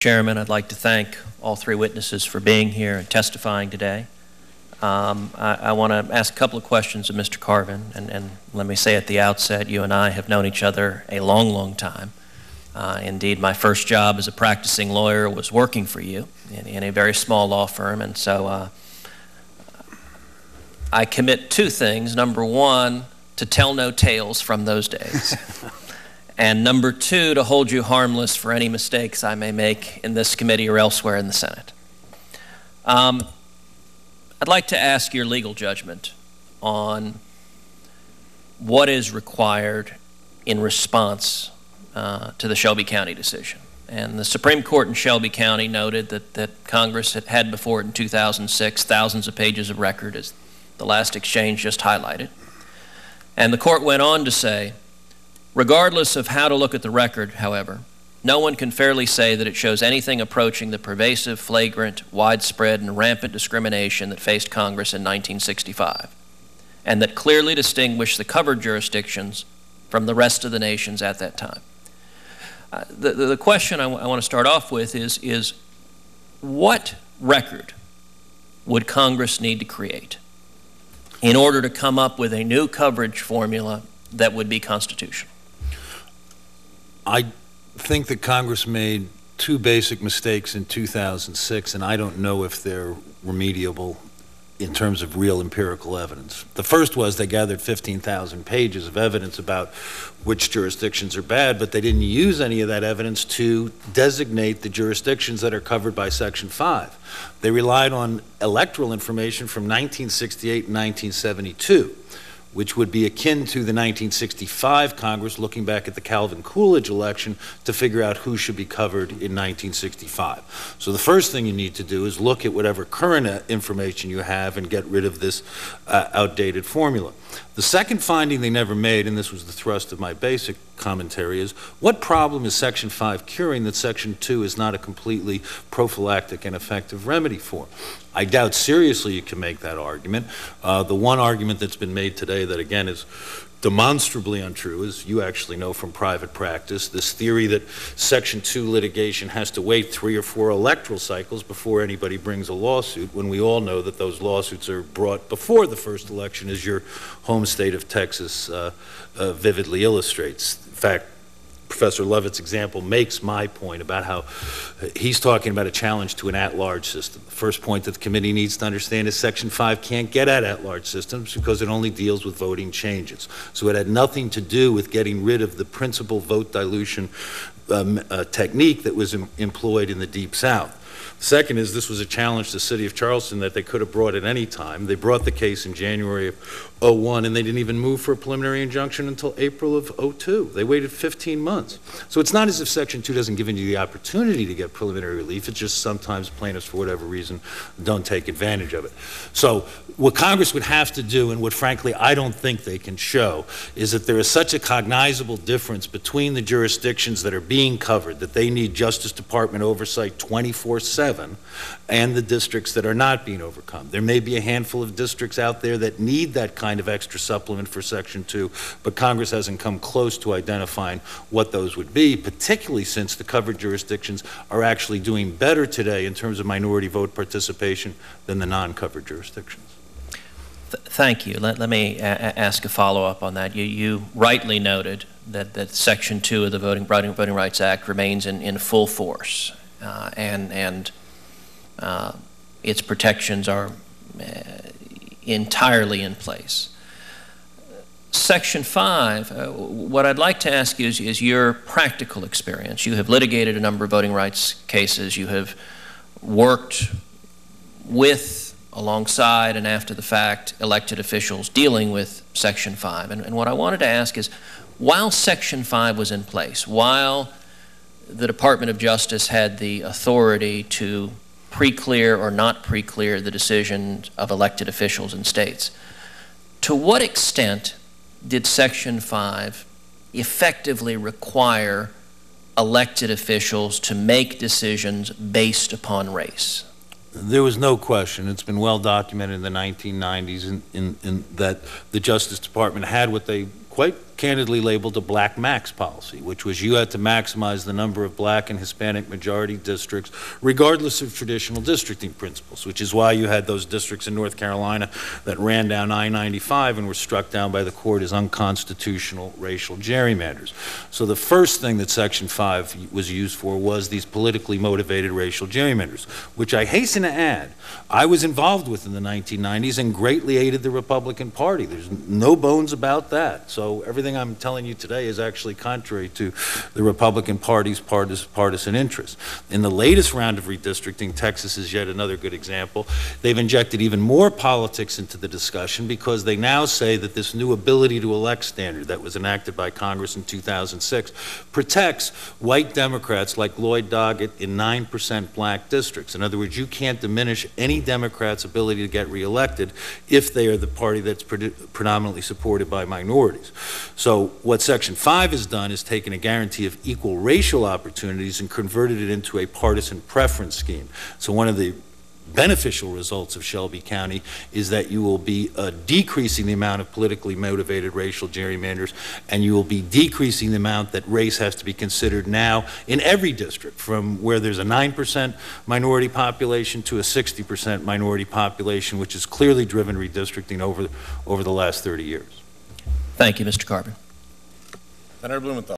Chairman, I'd like to thank all three witnesses for being here and testifying today. I want to ask a couple of questions of Mr. Carvin, and let me say at the outset, you and I have known each other a long, long time. Indeed, my first job as a practicing lawyer was working for you in a very small law firm, and so I commit two things. Number one, to tell no tales from those days. And number two, to hold you harmless for any mistakes I may make in this committee or elsewhere in the Senate. I'd like to ask your legal judgment on what is required in response to the Shelby County decision. And the Supreme Court in Shelby County noted that Congress had before it in 2006 thousands of pages of record, as the last exchange just highlighted. And the court went on to say, regardless of how to look at the record, however, no one can fairly say that it shows anything approaching the pervasive, flagrant, widespread, and rampant discrimination that faced Congress in 1965, and that clearly distinguished the covered jurisdictions from the rest of the nations at that time. The question I want to start off with is what record would Congress need to create in order to come up with a new coverage formula that would be constitutional? I think that Congress made two basic mistakes in 2006, and I don't know if they're remediable in terms of real empirical evidence. The first was they gathered 15,000 pages of evidence about which jurisdictions are bad, but they didn't use any of that evidence to designate the jurisdictions that are covered by Section 5. They relied on electoral information from 1968 and 1972, which would be akin to the 1965 Congress looking back at the Calvin-Coolidge election to figure out who should be covered in 1965. So the first thing you need to do is look at whatever current information you have and get rid of this outdated formula. The second finding they never made, and this was the thrust of my basic commentary, is what problem is Section 5 curing that Section 2 is not a completely prophylactic and effective remedy for? I doubt seriously you can make that argument. The one argument that's been made today that, again, is demonstrably untrue, as you actually know from private practice, this theory that Section 2 litigation has to wait 3 or 4 electoral cycles before anybody brings a lawsuit, when we all know that those lawsuits are brought before the first election, as your home state of Texas vividly illustrates. In fact, Professor Levitt's example makes my point about how he's talking about a challenge to an at-large system. The first point that the committee needs to understand is Section 5 can't get at at-large systems because it only deals with voting changes. So it had nothing to do with getting rid of the principal vote dilution technique that was employed in the Deep South. Second is this was a challenge to the city of Charleston that they could have brought at any time. They brought the case in January of 2001, and they didn't even move for a preliminary injunction until April of 2002. They waited 15 months. So it's not as if Section 2 doesn't give you the opportunity to get preliminary relief. It's just sometimes plaintiffs, for whatever reason, don't take advantage of it. So what Congress would have to do, and what frankly I don't think they can show, is that there is such a cognizable difference between the jurisdictions that are being covered that they need Justice Department oversight 24/7 and the districts that are not being overcome. There may be a handful of districts out there that need that kind of extra supplement for Section 2, but Congress hasn't come close to identifying what those would be, particularly since the covered jurisdictions are actually doing better today in terms of minority vote participation than the non-covered jurisdictions. Thank you. Let me ask a follow-up on that. You rightly noted that Section 2 of the Voting Rights Act remains in full force, and its protections are entirely in place. Section 5, what I'd like to ask you is your practical experience. You have litigated a number of voting rights cases. You have worked with, alongside, and after the fact, elected officials dealing with Section 5. And what I wanted to ask is, while Section 5 was in place, while the Department of Justice had the authority to pre-clear or not pre-clear the decisions of elected officials in states, to what extent did Section 5 effectively require elected officials to make decisions based upon race? There was no question. It's been well documented in the 1990s in that the Justice Department had what they quite candidly labeled a black max policy, which was you had to maximize the number of black and Hispanic majority districts regardless of traditional districting principles, which is why you had those districts in North Carolina that ran down I-95 and were struck down by the court as unconstitutional racial gerrymanders. So the first thing that Section 5 was used for was these politically motivated racial gerrymanders, which I hasten to add, I was involved with in the 1990s and greatly aided the Republican Party. There's no bones about that. So everything I'm telling you today is actually contrary to the Republican Party's partisan interests. In the latest round of redistricting, Texas is yet another good example. They've injected even more politics into the discussion because they now say that this new ability to elect standard that was enacted by Congress in 2006 protects white Democrats like Lloyd Doggett in 9% black districts. In other words, you can't diminish any Democrat's ability to get reelected if they are the party that's predominantly supported by minorities. So what Section 5 has done is taken a guarantee of equal racial opportunities and converted it into a partisan preference scheme. So one of the beneficial results of Shelby County is that you will be decreasing the amount of politically motivated racial gerrymanders, and you will be decreasing the amount that race has to be considered now in every district, from where there's a 9% minority population to a 60% minority population, which has clearly driven redistricting over the last 30 years. Thank you, Mr. Carvin. Senator Blumenthal.